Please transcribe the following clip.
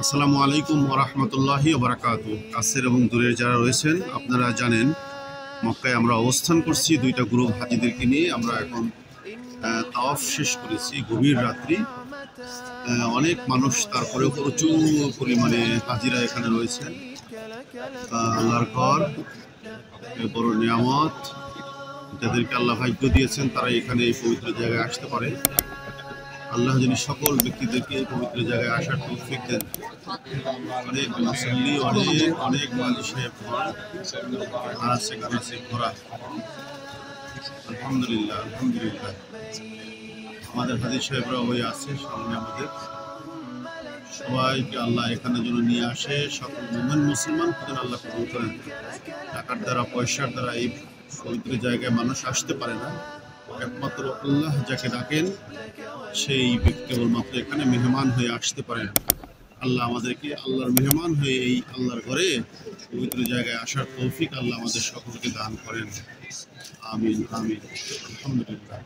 আসসালামু আলাইকুম ওয়া রাহমাতুল্লাহি ওয়া বারাকাতুহু। কাছের এবং দূরের যারা রয়েছেন, আপনারা জানেন মক্কায় আমরা অবস্থান করছি দুইটা গ্রুপ হাজিদেরকে নিয়ে। আমরা এখন তাওয়াফ শেষ করেছি, গভীর রাত্রি। অনেক মানুষ, তারপরেও প্রচুর পরিমাণে হাজিরা এখানে রয়েছেন। আল্লাহর ঘর বড় নিয়ামত, যাদেরকে আল্লাহ ভাগ্য দিয়েছেন তারা এখানে এই পবিত্র জায়গায় আসতে পারে। আল্লাহ যিনি সকল ব্যক্তিদেরকে এই পবিত্র জায়গায় আসার তৌফিক দেন। অনেক মুসল্লি, অনেক মাঝি সাহেব ভরা। আলহামদুলিল্লাহ, আলহামদুলিল্লাহ। আমাদের হাজি সাহেবরা ওই আছে সামনে আমাদের। সবাইকে আল্লাহ এখানে যেন নিয়ে আসে, সকল মুমিন মুসলমান যেন আল্লাহ কবুল করেন। টাকার দ্বারা, পয়সার দ্বারা এই পবিত্র জায়গায় মানুষ আসতে পারে না। একমাত্র আল্লাহ যাকে ডাকেন সেই ব্যক্তি কেবলমাত্র এখানে মেহমান হয়ে আসতে পারেন। আল্লাহ আমাদেরকে আল্লাহর মেহমান হয়ে এই আল্লাহর ঘরে পবিত্র জায়গায় আসার তৌফিক আল্লাহ আমাদের সকলকে দান করেন। আমিন, আমিন। আলহামদুলিল্লাহ।